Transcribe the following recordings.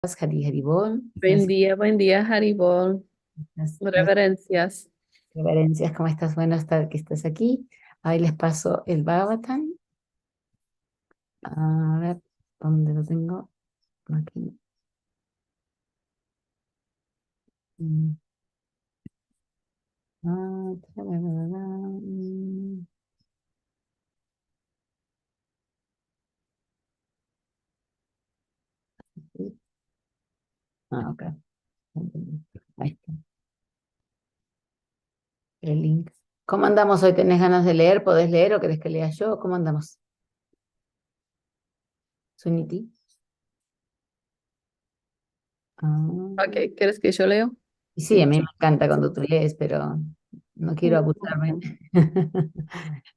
Haribol. Buen día, Haribol. Reverencias. Reverencias, ¿cómo estás? Bueno, estar que estás aquí. Ahí les paso el Bhagavatam. A ver, ¿dónde lo tengo? Aquí. Mm, tararara, sí. Ok. Ahí está, el link. ¿Cómo andamos hoy? ¿Tenés ganas de leer? ¿Podés leer o querés que lea yo? ¿Cómo andamos? Suniti. Ok, Ah, ¿quieres que yo leo? y sí, a Sí. mí me encanta cuando tú lees, pero no quiero abusarme.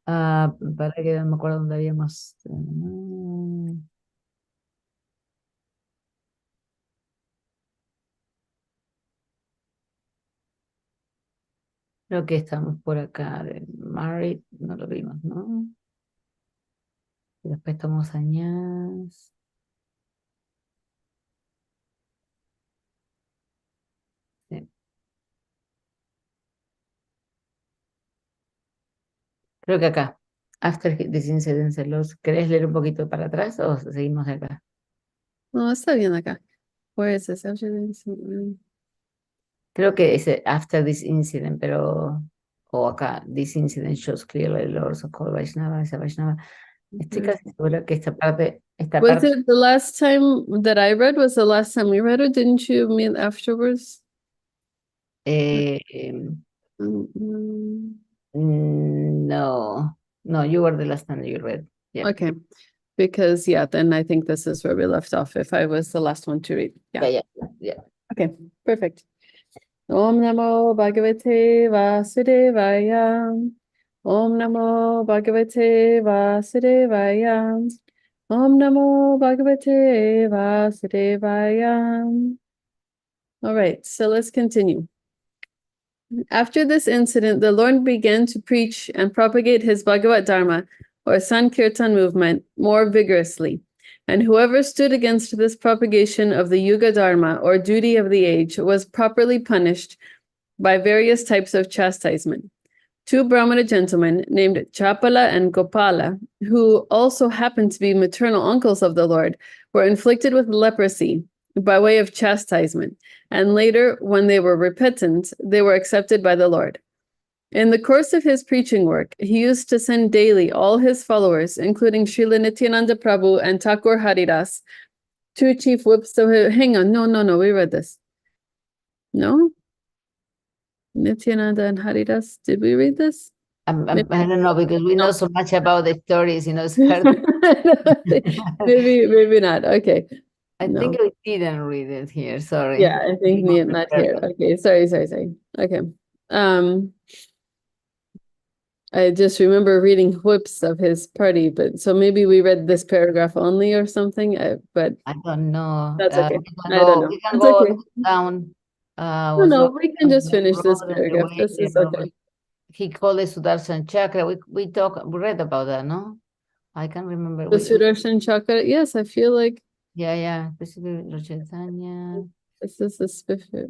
Para que no me acuerdo dónde habíamos. Creo que estamos por acá. De Married, no lo vimos, ¿no? Y después tomamos añas. Sí. Creo que acá. After this incident, ¿querés leer un poquito para atrás o seguimos de acá? No, está bien acá. Where is this? After this, Creo que dice after this incident, pero. O acá, this incident shows clearly the Lords of called Vaishnava, esa Vaishnava. Estoy casi segura que esta Was parte. it the last time that I read? Was the last time we read it? Didn't you mean afterwards? Eh, em, Mm, no, no, you were the last time you read. Yeah, Okay, because yeah, then I think this is where we left off if I was the last one to read. Yeah. yeah, yeah, yeah. Okay, perfect. Om Namo Bhagavate Vasudevaya. Om Namo Bhagavate Vasudevaya. Om Namo Bhagavate Vasudevaya. All right, so let's continue. After this incident, the Lord began to preach and propagate his Bhagavat Dharma, or Sankirtan movement, more vigorously. And whoever stood against this propagation of the Yuga Dharma, or duty of the age, was properly punished by various types of chastisement. Two Brahmana gentlemen named Chapala and Gopala, who also happened to be maternal uncles of the Lord, were inflicted with leprosy by way of chastisement, and later, when they were repentant, they were accepted by the Lord. In the course of his preaching work, he used to send daily all his followers, including Srila Nityananda Prabhu and Thakur Haridas, two chief whips of hang on, no, we read this. No? Nityananda and Haridas, did we read this? I don't know because we know No. so much about the stories, it's hard. Maybe not. Okay. I think No. we didn't read it here. Sorry. Yeah, I think not here. Okay, sorry. Okay. Um, I just remember reading whips of his party, but so maybe we read this paragraph only or something, but I don't know. that's okay. We can I don't go. know. We can It's go okay. down. No, Was no, going we can on just the finish this road and the paragraph. way This is okay. he called the Sudarshan chakra. We read about that, no? I can't remember. The Sudarshan Chakra. Yes, I feel like Yeah. Specifically, Lord Chaitanya. this is suspicious.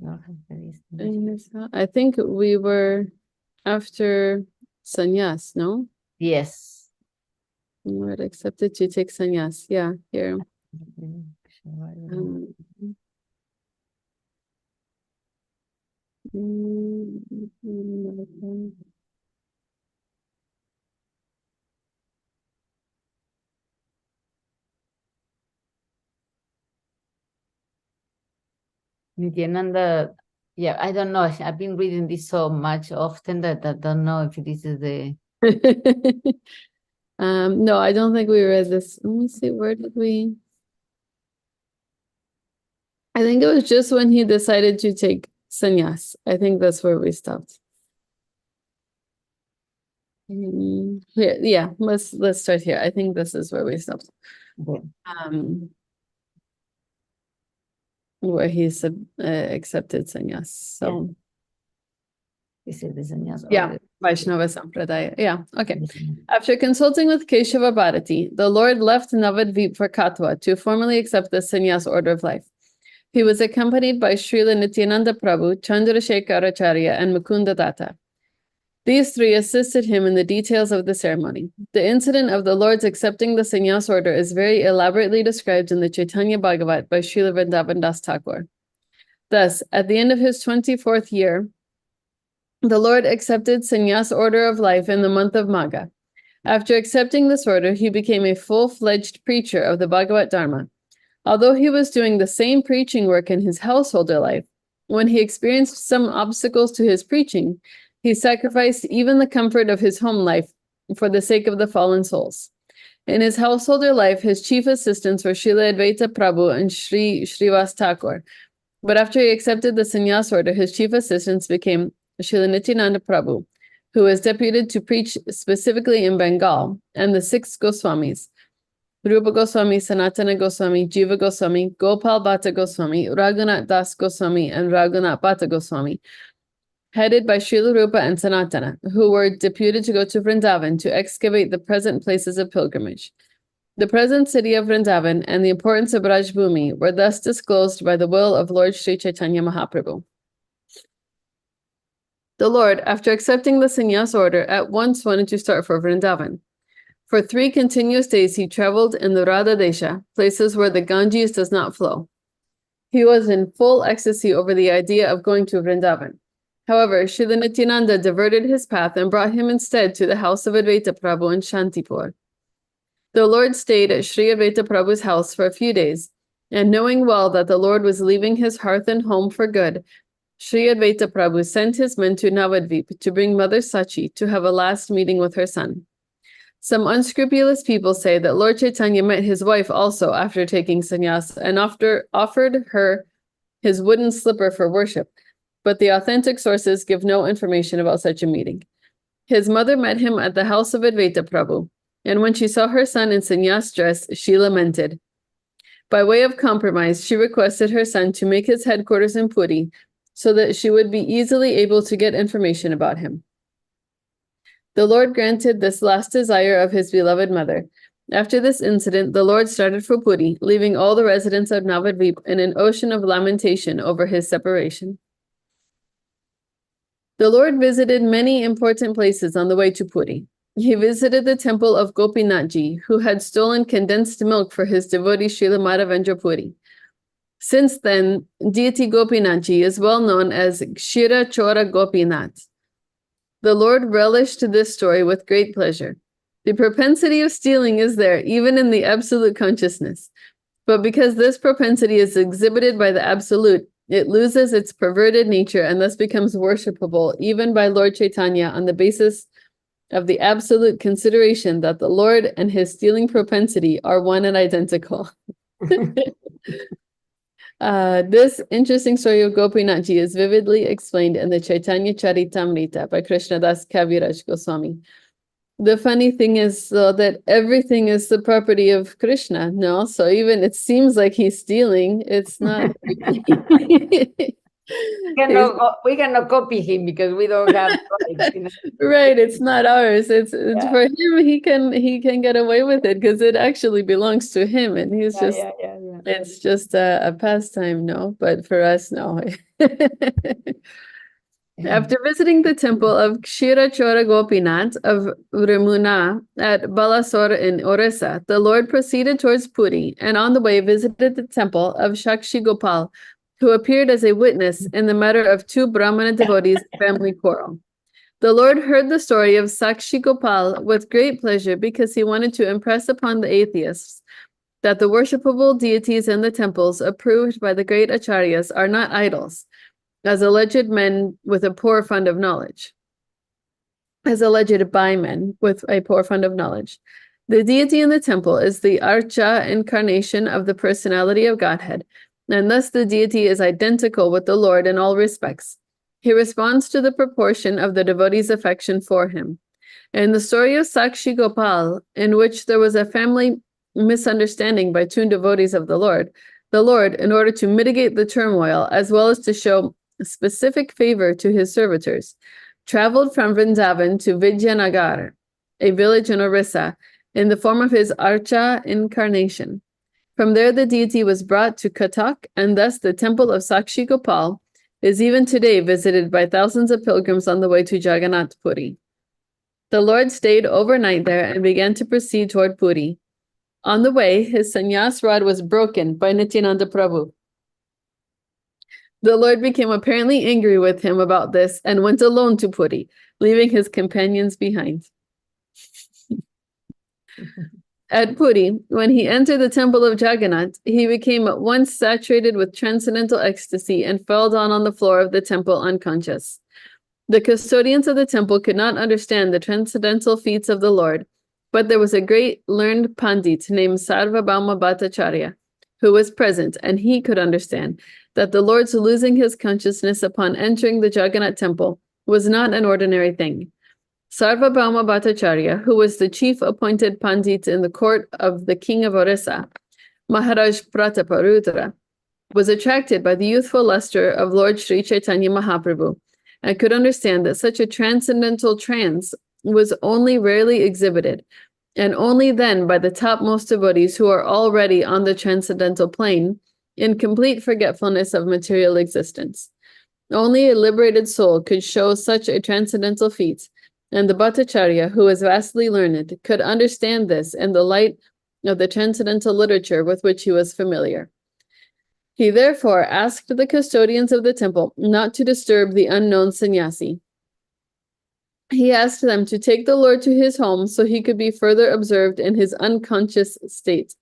Lord has I think we were after sannyas, no? Yes. Lord accepted to take sannyas. Yeah, here. Um, Nityananda, yeah, I don't know. I've been reading this so much often that I don't know if this is the. no, I don't think we read this. Let me see, where did we? I think it was just when he decided to take sannyas. I think that's where we stopped. Here, yeah, let's start here. I think this is where we stopped. Okay. Where he accepted sannyas. Yes. So Is it the sannyas Yeah, order? Vaishnava Sampradaya. Yeah, okay. Mhm. After consulting with Keshava Bharati, the Lord left Navadvip for Katwa to formally accept the sannyas order of life. He was accompanied by Srila Nityananda Prabhu, Chandrasekharacharya, and Mukunda Datta. These three assisted him in the details of the ceremony. The incident of the Lord's accepting the sannyas order is very elaborately described in the Chaitanya Bhagavat by Srila Vrindavan Das Thakur. Thus, at the end of his 24th year, the Lord accepted sannyas order of life in the month of Magha. After accepting this order, he became a full-fledged preacher of the Bhagavat Dharma. Although he was doing the same preaching work in his householder life, when he experienced some obstacles to his preaching, he sacrificed even the comfort of his home life for the sake of the fallen souls. In his householder life, his chief assistants were Srila Advaita Prabhu and Srivas Thakur. But after he accepted the sannyas order, his chief assistants became Srila Nityananda Prabhu, who was deputed to preach specifically in Bengal, and the six Goswamis, Rupa Goswami, Sanatana Goswami, Jiva Goswami, Gopal Bhatta Goswami, Raghunath Das Goswami, and Raghunath Bhatta Goswami, headed by Srila Rupa and Sanatana, who were deputed to go to Vrindavan to excavate the present places of pilgrimage. The present city of Vrindavan and the importance of Rajbhumi were thus disclosed by the will of Lord Sri Chaitanya Mahaprabhu. The Lord, after accepting the sannyas order, at once wanted to start for Vrindavan. For 3 continuous days, he traveled in the Radha Desha, places where the Ganges does not flow. He was in full ecstasy over the idea of going to Vrindavan. However, Srila Nityananda diverted his path and brought him instead to the house of Advaita Prabhu in Shantipur. The Lord stayed at Sri Advaita Prabhu's house for a few days, and knowing well that the Lord was leaving his hearth and home for good, Sri Advaita Prabhu sent his men to Navadvip to bring Mother Sachi to have a last meeting with her son. Some unscrupulous people say that Lord Chaitanya met his wife also after taking sannyas and offered her his wooden slipper for worship, but the authentic sources give no information about such a meeting. His mother met him at the house of Advaita Prabhu, and when she saw her son in sannyas dress, she lamented. By way of compromise, she requested her son to make his headquarters in Puri so that she would be easily able to get information about him. The Lord granted this last desire of his beloved mother. After this incident, the Lord started for Puri, leaving all the residents of Navadvip in an ocean of lamentation over his separation. The Lord visited many important places on the way to Puri. He visited the temple of Gopinathji, who had stolen condensed milk for his devotee Srila Madhavendra Puri. Since then, deity Gopinathji is well known as Kshira Chora Gopinath. The Lord relished this story with great pleasure. The propensity of stealing is there, even in the absolute consciousness. But because this propensity is exhibited by the absolute, it loses its perverted nature and thus becomes worshipable, even by Lord Chaitanya, on the basis of the absolute consideration that the Lord and his stealing propensity are one and identical. This interesting story of Gopinathji is vividly explained in the Chaitanya Charitamrita by Krishnadas Kaviraj Goswami. The funny thing is, though, that everything is the property of Krishna, no? So even it seems like he's stealing, it's not. We cannot copy him because we don't have rights, Right, it's not ours. It's for him. He can get away with it because it actually belongs to him, and he's just. It's just a pastime, no? But for us, no. After visiting the temple of Kshira Chora Gopinath of Ramuna at Balasore in Orissa, the Lord proceeded towards Puri and on the way visited the temple of Shakshi Gopal, who appeared as a witness in the matter of 2 Brahmana devotees' family quarrel. The Lord heard the story of Sakshi Gopal with great pleasure because he wanted to impress upon the atheists that the worshipable deities in the temples approved by the great acharyas are not idols, as alleged men with a poor fund of knowledge. As alleged by men with a poor fund of knowledge. The deity in the temple is the Archa incarnation of the personality of Godhead, and thus the deity is identical with the Lord in all respects. He responds to the proportion of the devotee's affection for him. In the story of Sakshi Gopal, in which there was a family misunderstanding by 2 devotees of the Lord, in order to mitigate the turmoil as well as to show specific favor to his servitors, traveled from Vrindavan to Vijayanagar, a village in Orissa, in the form of his Archa incarnation. From there, the deity was brought to Katak, and thus the temple of Sakshi Gopal is even today visited by thousands of pilgrims on the way to Jagannath Puri. The Lord stayed overnight there and began to proceed toward Puri. On the way, his sannyas rod was broken by Nityananda Prabhu. The Lord became apparently angry with him about this and went alone to Puri, leaving his companions behind. At Puri, when he entered the temple of Jagannath, he became at once saturated with transcendental ecstasy and fell down on the floor of the temple unconscious. The custodians of the temple could not understand the transcendental feats of the Lord, but there was a great learned Pandit named Sarvabhauma Bhattacharya who was present, and he could understand that the Lord's losing his consciousness upon entering the Jagannath temple was not an ordinary thing. Sarvabhauma Bhattacharya, who was the chief appointed Pandit in the court of the king of Orissa, Maharaj Prataparudra, was attracted by the youthful luster of Lord Sri Chaitanya Mahaprabhu and could understand that such a transcendental trance was only rarely exhibited, and only then by the topmost devotees who are already on the transcendental plane in complete forgetfulness of material existence. Only a liberated soul could show such a transcendental feat, and the Bhattacharya, who was vastly learned, could understand this in the light of the transcendental literature with which he was familiar. He therefore asked the custodians of the temple not to disturb the unknown sannyasi. He asked them to take the Lord to his home so he could be further observed in his unconscious state.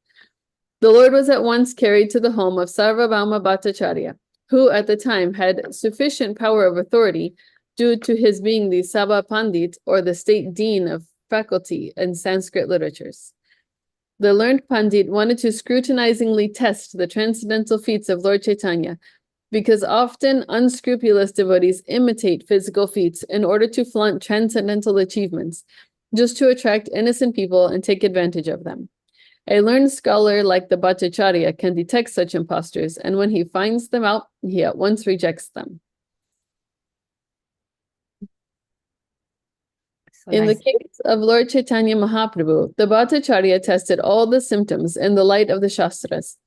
The Lord was at once carried to the home of Sarvabhauma Bhattacharya, who at the time had sufficient power of authority due to his being the Sabha Pandit, or the state dean of faculty in Sanskrit literatures. The learned Pandit wanted to scrutinizingly test the transcendental feats of Lord Chaitanya, because often unscrupulous devotees imitate physical feats in order to flaunt transcendental achievements, just to attract innocent people and take advantage of them. A learned scholar like the Bhattacharya can detect such impostors, and when he finds them out, he at once rejects them. In the case of Lord Chaitanya Mahaprabhu, the Bhattacharya tested all the symptoms in the light of the Shastras.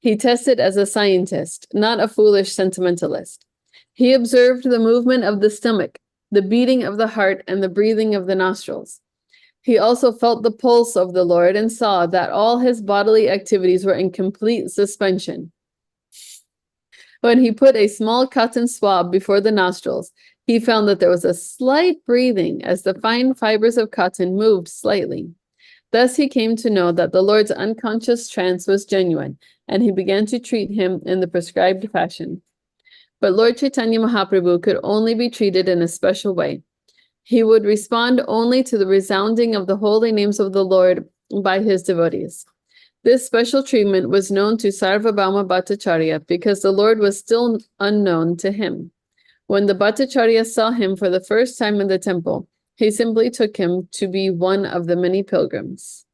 He tested as a scientist, not a foolish sentimentalist. He observed the movement of the stomach, the beating of the heart, and the breathing of the nostrils. He also felt the pulse of the Lord and saw that all his bodily activities were in complete suspension. When he put a small cotton swab before the nostrils, he found that there was a slight breathing as the fine fibers of cotton moved slightly. Thus he came to know that the Lord's unconscious trance was genuine, and he began to treat him in the prescribed fashion. But Lord Chaitanya Mahaprabhu could only be treated in a special way. He would respond only to the resounding of the holy names of the Lord by his devotees. This special treatment was known to Sarvabhauma Bhattacharya because the Lord was still unknown to him. When the Bhattacharya saw him for the first time in the temple, he simply took him to be one of the many pilgrims.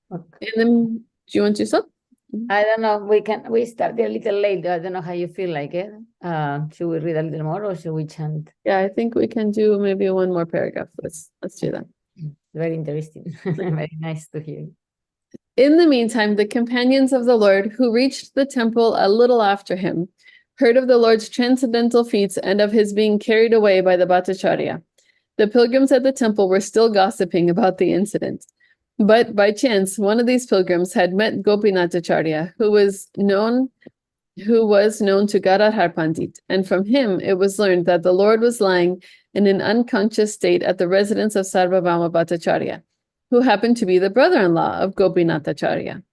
Okay. And then, do you want to stop? I don't know. We started a little late. I don't know how you feel like it. Should we read a little more or should we chant? Yeah, I think we can do maybe one more paragraph. Let's do that. Very interesting. Very nice to hear. In the meantime, the companions of the Lord, who reached the temple a little after him, heard of the Lord's transcendental feats and of his being carried away by the Bhattacharya. The pilgrims at the temple were still gossiping about the incident. But by chance, one of these pilgrims had met Gopinathacharya, who was known to Gadadhar Pandit, and from him it was learned that the Lord was lying in an unconscious state at the residence of Sarvabhauma Bhattacharya, who happened to be the brother-in-law of Gopinathacharya.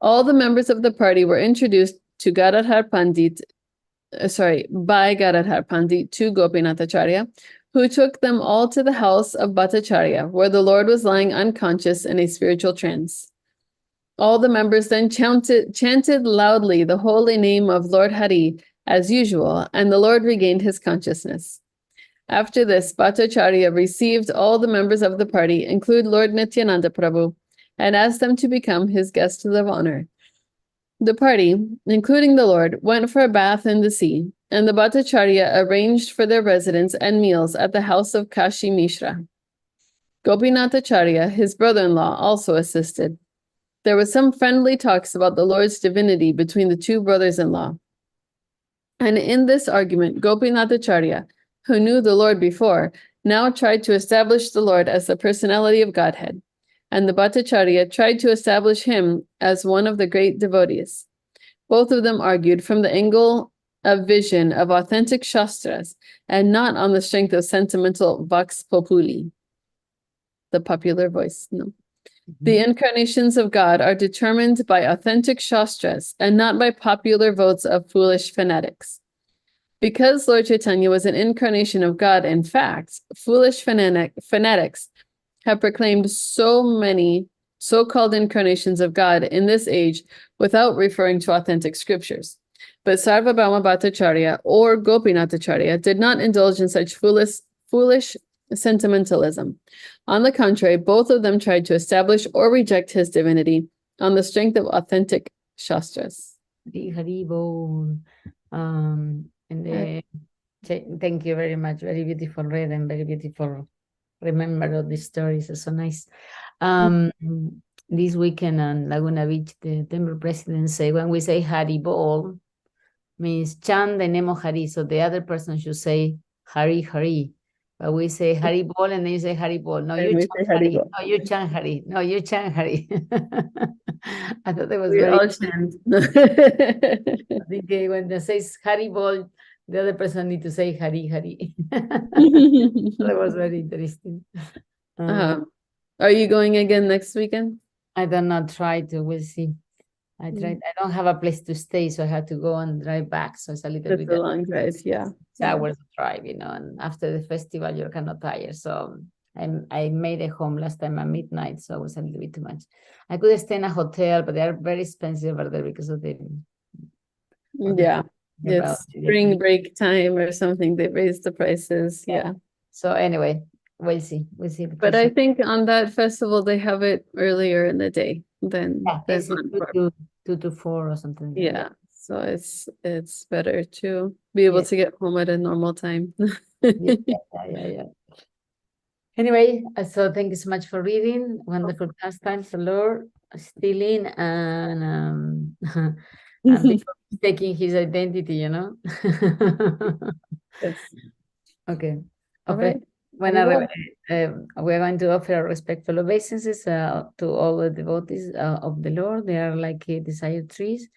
All the members of the party were introduced to Gadadhar Pandit, by Gadadhar Pandit to Gopinathacharya, who took them all to the house of Bhattacharya, where the Lord was lying unconscious in a spiritual trance. All the members then chanted loudly the holy name of Lord Hari as usual, and the Lord regained his consciousness. After this, Bhattacharya received all the members of the party, include Lord Nityananda Prabhu, and asked them to become his guests of honor. The party, including the Lord, went for a bath in the sea, and the Bhattacharya arranged for their residence and meals at the house of Kashi Mishra. Gopinathacharya, his brother-in-law, also assisted. There was some friendly talks about the Lord's divinity between the two brothers-in-law. And in this argument, Gopinathacharya, who knew the Lord before, now tried to establish the Lord as the personality of Godhead, and the Bhattacharya tried to establish him as one of the great devotees. Both of them argued from the angle of vision of authentic Shastras and not on the strength of sentimental vox populi, the popular voice. No. The incarnations of God are determined by authentic Shastras and not by popular votes of foolish fanatics. Because Lord Chaitanya was an incarnation of God, in fact, foolish fanatics have proclaimed so many so-called incarnations of God in this age without referring to authentic scriptures. But Sarvabhauma Bhattacharya or Gopinathacharya did not indulge in such foolish sentimentalism. On the contrary, both of them tried to establish or reject his divinity on the strength of authentic Shastras. Hari Bol. Thank you very much. Very beautiful read and very beautiful. Remember all these stories. It's so nice. This weekend on Laguna Beach, the temple president said, when we say Hari Bol, means chant the name of Hari. So the other person should say Hari Hari. But we say Hari Bol and then you say Hari Bol. No, you chant Hari. No, you chant Hari. No, you chant Hari. I thought that was We very all chant. I think when it says Hari Bol, the other person need to say Hari Hari. That was very interesting. Are you going again next weekend? I don't know, try to, we'll see. I tried. I don't have a place to stay, so I had to go and drive back. So it's a little That's bit a long drive, yeah. hours drive, and after the festival, you're kind of tired. So I made it home last time at midnight, so it was a little bit too much. I could stay in a hotel, but they are very expensive over there because of the it's spring break time or something. They raised the prices. Yeah. So anyway, we'll see. We'll see. But I think on that festival they have it earlier in the day than it's 2 to 4 or something. Yeah. So it's better to be able to get home at a normal time. Yeah. Anyway, so thank you so much for reading. Wonderful pastimes, the Lord stealing and people taking his identity, Yes. Okay. All right. We're going to offer our respectful obeisances to all the devotees of the Lord. They are like desired trees,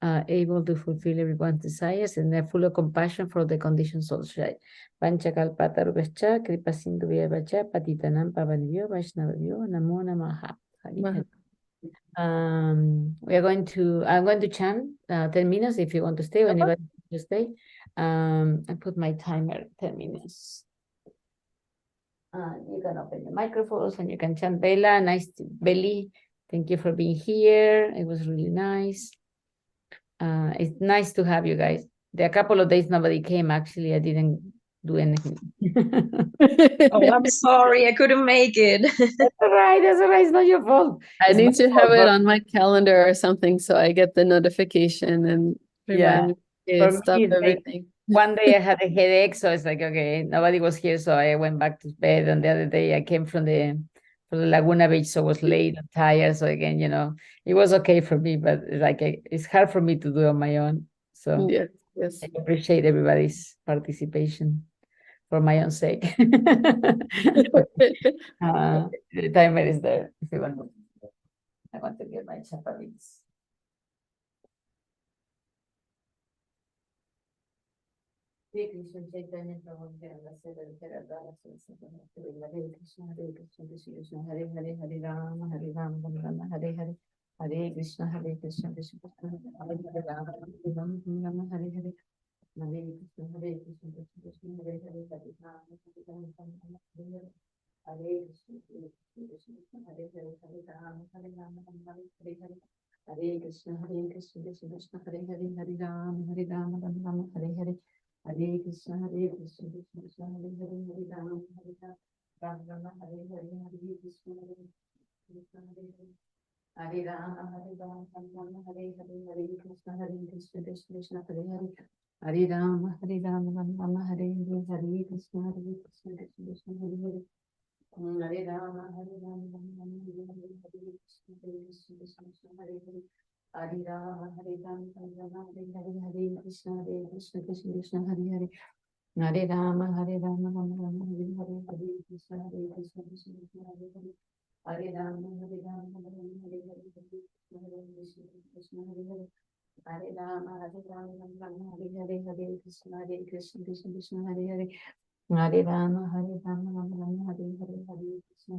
able to fulfill everyone's desires, and they're full of compassion for the conditions of society. Panchakalpatarubhascha, Kripasindhuvyavacha, Patitanam Pavanivyo, Vaishnavavyo, Namo Namaha. I'm going to chant 10 minutes if you want to stay or anybody wants to stay. I put my timer 10 minutes. You can open the microphones and you can chant Bella. Nice to Belly. Thank you for being here. It was really nice. It's nice to have you guys. There are a couple of days nobody came. Actually, I didn't do anything. Oh, I'm sorry. I couldn't make it. That's all right. It's not your fault. I need to have it on my calendar or something so I get the notification and remind me to stop everything. One day I had a headache, so it's like, okay, nobody was here, so I went back to bed. And the other day I came from the Laguna Beach, so I was late and tired. So again, it was okay for me, but it's hard for me to do on my own. So yes. I appreciate everybody's participation for my own sake. The timer is there if you want. I want to get my chapatis. Hare Krishna Chaitanya Prabhu Nityananda Hare Krishna Krishna Hare Hare Hare Rama Rama Hare Hare Hare Krishna Krishna Hare Rama Rama Hare Hare Hare Krishna Krishna Hare Hare Hare Rama Hare Krishna Hare Hare Hare Rama Hare Hare Hare Krishna Krishna Hare Hare Hare Rama Hare Hare Hare Krishna Krishna Hare Hare Hare Rama Hare Hare Hare Rama Hare Hare Hare Krishna Hare Krishna Hare Hare Hare Rama, Hare Rama, Rama Hare Hare, Hare Krishna, Krishna Krishna, Hare Hare. Hare Rama, Hare Rama, Rama Hare Hare, Hare Krishna, Krishna Krishna, Hare Hare. Hare Rama, Hare Rama, Rama Hare Hare, Hare Krishna, Krishna Hare Hare. Hare Rama, Hare Rama, Rama Hare Hare, Hare Krishna, Krishna Hare Hare. Hare Rama, Hare Rama, Rama Hare Hare, Hare Krishna, Krishna Hare Hare. Hare Rama, Hare Rama, Rama Hare Hare, Hare Krishna, Hare Hare. Hare Rama, Hare Rama, Rama Hare Hare, Hare Krishna, Krishna Hare Hare. Hare Rama, Hare Rama, Rama Hare Hare, Hare Krishna,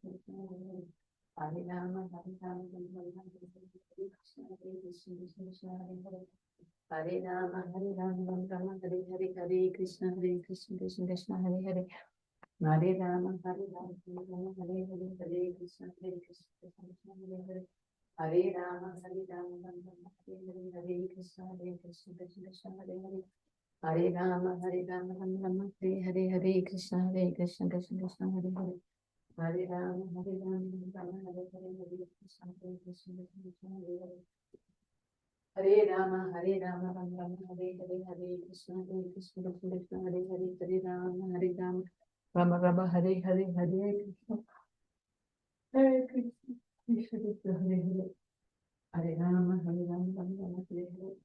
Krishna Hare Hare. Hare Rama, Hare Rama, Rama Hare Hare, Hare Krishna, Hare Hare. Hare Rama, Hare Rama, Rama Hare Hare, Hare Krishna, Krishna Hare Hare. Hare Rama, Hare Rama, Rama Hare Hare, Hare Krishna, Krishna Hare Hare. Hare Rama, Hare Rama, Rama Hare Hare, Hare Krishna, Krishna Hare Hare. Hare Rama, Hare Rama, Rama Hare Hare, Hare Krishna, Krishna Hare Hare. Hare Rama, Hare Rama, Rama Hare Hare, Hare Krishna, Krishna Hare Hare. Hare Rama, Hare Rama, Rama Rama, Hare Hare, Hare Krishna, Krishna Hare Hare, Hare Rama, Hare Rama, Rama Rama, Hare Hare, Hare Krishna, Krishna Krishna Hare Hare. Hare Rama, Hare Rama, Rama Rama, Hare Hare,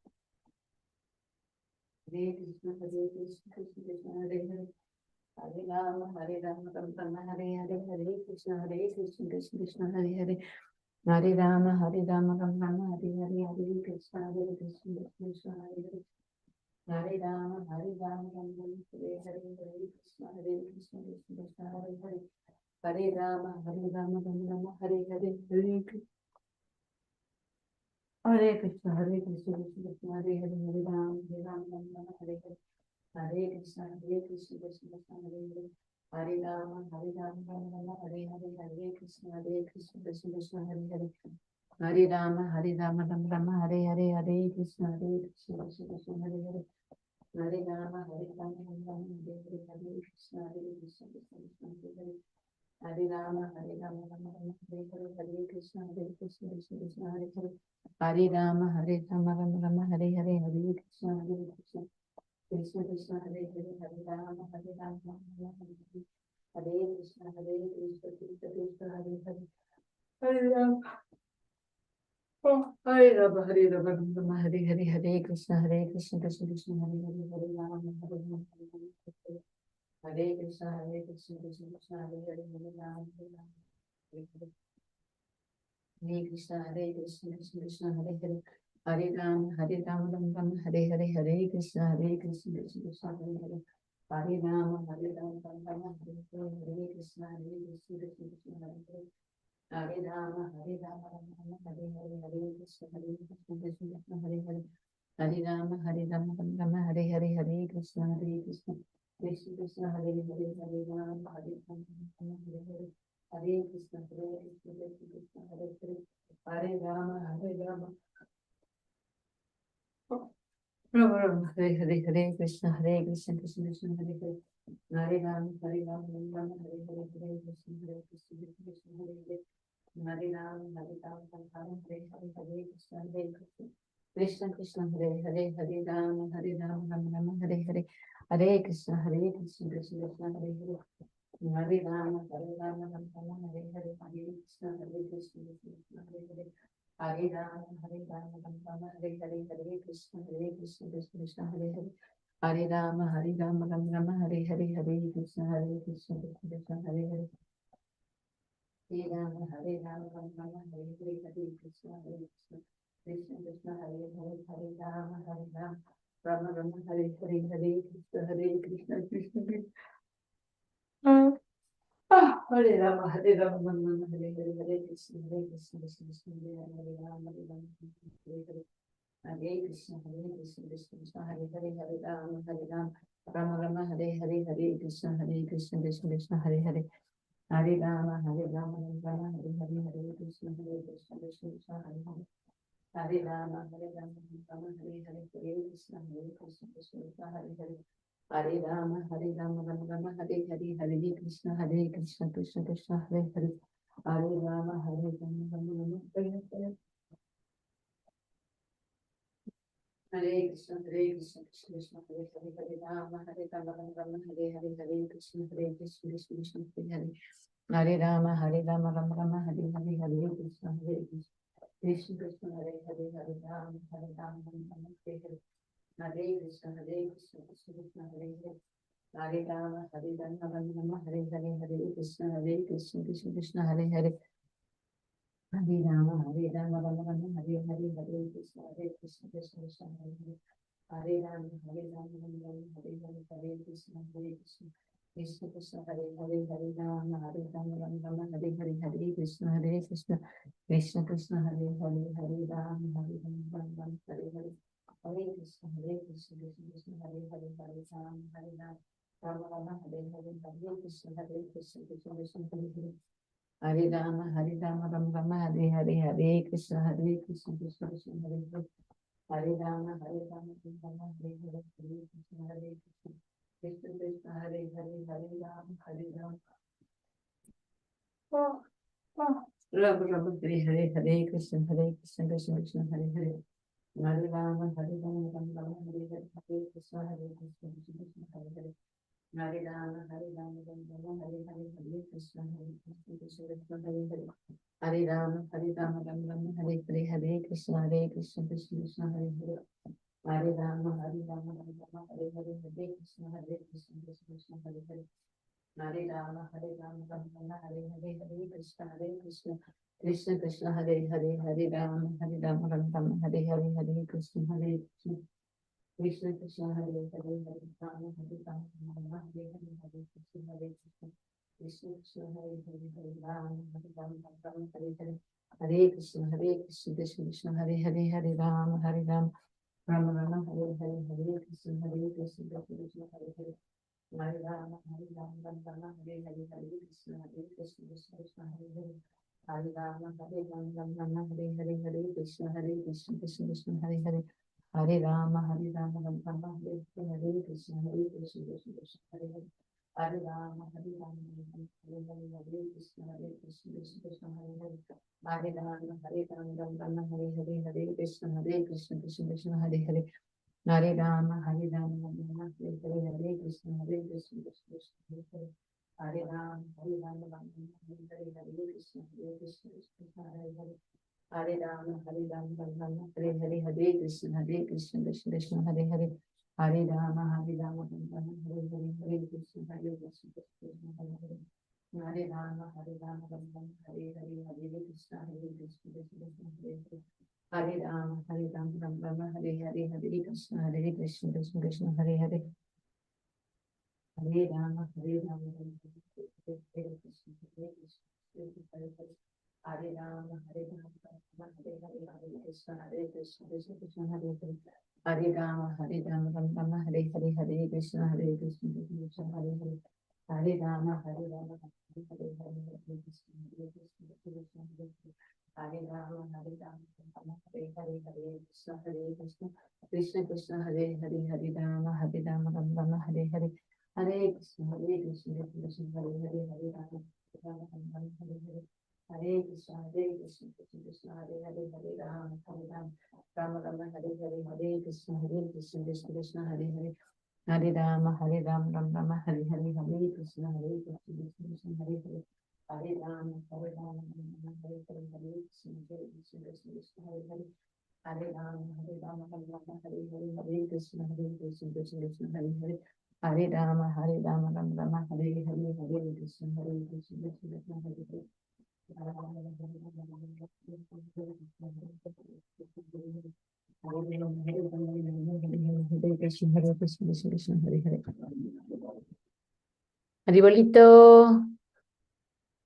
Hare Krishna, Krishna Krishna Hare Hare. Hare Rama, Hare Rama, Rama Rama, Hare Hare, Hare Krishna, Krishna Hare Hare. Hare Rama, Hare Rama, Rama Rama, Hare Hare, Hare Krishna, Krishna Hare Hare. Hare Rama, Hare Rama, Rama Rama, Hare Hare, Hare Krishna, Krishna Hare Hare. Hare Rama, Hare Rama, Rama Rama, Hare Hare, Hare Krishna, Krishna Hare Hare, Hare Rama, Rama Rama, Hare Hare. Hare Krishna, Krishna Hare Hare. Hare Rama, Hare Rama, Rama Rama, Hare Hare, Hare Krishna, Krishna Hare Hare. Hare Rama, Hare Rama, Rama Rama, Hare Hare, Hare Krishna, Krishna Hare Hare. Hare Rama, Hare Rama, Rama Rama, Hare Hare, Hare Krishna, Krishna Hare Hare. Hare Rama, Hare Rama, Rama Rama, Hare Hare, Hare Krishna, Krishna Hare Hare. Hare Rama, Hare Rama, Rama Rama, Hare Hare, Hare Krishna, Krishna Hare Hare. Hare Rama, Hare Rama, Rama Rama, Hare Hare, Hare Krishna, Krishna Hare Hare. Hare Rama, Hare Rama, Hare Rama, Rama Rama, Hare Hare, Hare Krishna, Krishna Hare Hare. Hare Rama, Hare Rama, Hare Hare. Hare Krishna, Krishna Hare Hare, Hare Rama, Hare Hare. Hare Krishna, Krishna Hare Hare. Hare Rama, Hare Rama, Rama Rama, Hare Hare, Hare Krishna, Krishna Hare Hare. Hare Rama, Hare Rama, Rama Rama, Hare Hare, Hare Krishna, Krishna Hare Hare. Hare Rama, Hare Rama, Rama Rama, Hare Hare, Hare Krishna, Krishna Hare Hare. Hare Rama, Hare Rama, Rama Rama, Hare Hare, Hare Krishna, Krishna Hare Hare. Hare Rama, Hare Rama, Rama Hare Hare. Hare Krishna, Krishna Hare Hare. Hare Rama, Hare Rama, Rama Rama, Hare Hare, Hare Krishna, Krishna Hare Hare. Hare Rama, Hare Rama, Rama Rama, Hare Hare, Hare Krishna, Krishna Hare Hare. Hare Rama, Hare Rama, Rama Rama, Hare Hare, Hare Krishna, Krishna Hare Hare. Hare Rama, Hare Rama, Rama Rama, Hare Hare, Hare Krishna, Krishna Hare Hare. Hare Rama, Hare Rama, Rama Rama, Hare Hare, Hare Krishna, Krishna Hare Hare. Hare Rama, Hare Rama, Rama Rama, Hare Hare, Hare Krishna, Krishna Hare Hare. Hare Rama, Hare Rama, Rama Rama, Hare Hare, Hare Krishna, Krishna Hare Hare. Hare Rama, Hare Rama, Rama Rama, Hare Hare, Hare Krishna, Krishna Hare Hare. Hare Rama, Hare Rama, Rama Rama, Hare Hare, Hare Krishna, Krishna Hare Rama, Hare Rama, Rama Rama, Hare Hare, Hare Krishna, Krishna Hare Hare, Hare Rama, Hare Rama, Hare Hare. Hare Krishna, Krishna Hare Hare, Hare Rama, Hare Rama, Rama Rama, Hare Hare, Hare Krishna, Krishna Hare Hare. Hare Rama, Hare Rama, Rama Rama, Hare Hare, Hare Krishna, Krishna Hare Hare. Hare Rama, Hare Rama, Rama Hare Hare, Hare Krishna, Krishna Hare Hare. Hare Rama, Hare Rama, Rama Rama, Hare Hare, Hare Krishna, Krishna Hare Hare. Hare Rama, Hare Rama, Rama Rama, Hare Hare. Hare Krishna, Krishna Krishna, Hare Hare, Hare Rama, Hare Rama, Rama Rama, Hare Hare, Hare Krishna, Krishna Krishna, Hare Hare. Hare Rama, Hare Rama, Rama Rama, Hare Hare, Hare Krishna, Krishna Krishna, Hare Hare, Hare Rama, Hare Rama, Rama Rama, Hare Hare. Hare Krishna, Krishna Krishna, Hare Hare. Hare Rama, Hare Rama, Rama Rama, Hare Hare, Hare Krishna, Krishna Krishna, Hare Hare. Hare Rama, Hare Rama, Rama Rama, Hare Hare, Hare Krishna, Krishna Krishna, Hare Hare. Hare Rama, Hare Rama, Rama Rama, Hare Hare, Hare Krishna, Krishna Krishna, Hare Hare, Hare Rama, Hare Rama, Rama Rama, Hare Hare, Hare Krishna, Krishna Krishna, Hare Hare, Hare Rama, Hare Rama, Rama Rama, Hare Hare, Hare Krishna, Krishna Krishna, Hare Hare, Hare Rama, Hare Rama, Rama Rama, Hare Hare, Hare Krishna, Krishna Krishna, Hare Hare. Hare Rama, Hare Rama, Rama Rama, Hare Hare, Hare Krishna, Krishna Krishna, Hare Hare. Hare Rama, Hare Rama, Rama Rama, Hare Hare, Hare Krishna, Krishna Krishna, Hare Hare, Hare Rama, Hare Rama. Rama Rama, Hare Hare, Hare Krishna, Krishna Krishna, Hare Hare. Hare Rama, Hare Rama, Rama Rama, Hare Hare, Hare Krishna, Krishna Krishna, Hare Hare. Hare Rama, Hare Rama, Rama Rama, Hare Hare, Hare Krishna, Krishna Krishna, Hare Hare. Hare Rama, Hare Rama, Rama Rama, Hare Hare, Hare Krishna, Krishna Krishna, Hare Hare. Hare Rama, Hare Rama, Rama Rama, Hare Hare, Hare Krishna, Krishna Krishna, Hare Hare. Hare Rama, Hare Rama, Rama Rama, Hare Hare, Hare Krishna, Krishna Krishna, Hare Hare. Hare Rama, Hare Rama, Rama Rama, Hare Hare, Hare Krishna, Krishna Krishna Krishna, Hare Hare, Hare Rama, Hare Rama, Rama Rama, Hare Hare, Hare Krishna, Krishna Krishna, Hare Hare, Hare Rama, Hare Rama, Rama Rama, Hare Hare. Hare Krishna, Krishna Krishna, Hare Hare, Hare Rama, Hare Rama, Rama Rama, Hare Hare, Hare Krishna, Krishna Krishna, Hare Hare. Hare Rama, Hare Rama, Rama Rama, Hare Hare, Hare Krishna, Krishna Krishna, Hare Hare. Hare Rama, Hare Rama, Rama Rama, Hare Hare, Hare Krishna, Krishna Krishna, Hare Hare. Hare Rama, Hare Rama, Rama Rama, Hare Hare, Krishna, Krishna, Hare Hare. Hare Rama, Hare Rama, Hare Hare, Hare Krishna, Krishna, Hare Hare. Hare Rama, Hare Rama, Rama Rama, Hare Hare, Hare Krishna, Krishna, Hare Hare. Hare Rama, Hare Rama, Rama Rama, Hare Hare, Hare Krishna, Krishna, Hare Hare. Hare Rama, Hare Rama, Rama Rama, Hare Hare, Hare Krishna, Krishna, Hare Hare. Hare Rama, Hare Rama, Rama Rama, Hare Hare, Hare Krishna, Krishna, Hare Hare. Hare Rama, Hare Rama, Rama Rama, Hare Hare, Hare Krishna, Krishna, Hare Hare. Hare Rama, Hare Rama, Rama Rama, Hare Hare, Hare Krishna, Krishna, Hare Hare. Hare Rama, Hare Rama, Rama Rama, Hare Hare, Hare Krishna, Krishna, Hare Hare. Hare Rama, Hare Rama, Rama Rama, Hare Krishna, Hare Hare. Hare Rama, Hare Rama, Rama Hare Hare, Hare Krishna, Krishna, Hare Hare. Hare Rama, Hare Rama, Rama Hare Hare, Hare Krishna, Krishna, Hare Hare. Hare Rama, Hare Rama, Hare Hare, Hare Krishna, Krishna, Hare Hare. Hare Rama, Hare Rama, Rama Hare Hare, Hare Krishna, Krishna Krishna, Hare Hare. Hare Rama, Hare Rama, Rama Hare Hare. Hare Krishna, Krishna, Hare Hare, Hare Rama, Rama Hare Hare. Hare Krishna, Krishna, Hare Hare, Hare Rama, Rama Rama, Hare Hare, Hare Krishna, Krishna, Hare Hare. Hare Rama, Hare Rama, Rama Rama, Hare Hare, Hare Krishna, Krishna, Hare Hare. Hare Rama, Hare Rama, Rama Rama, Hare Hare, Hare Krishna, Krishna, Hare Hare. Hare Rama, Hare Rama, Rama Rama, Hare Hare, Hare Krishna, Krishna, Hare Hare. Hare Rama, Hare Rama, Rama Rama, Hare Hare, Hare Krishna, Krishna, Hare Hare. Hare Bolito.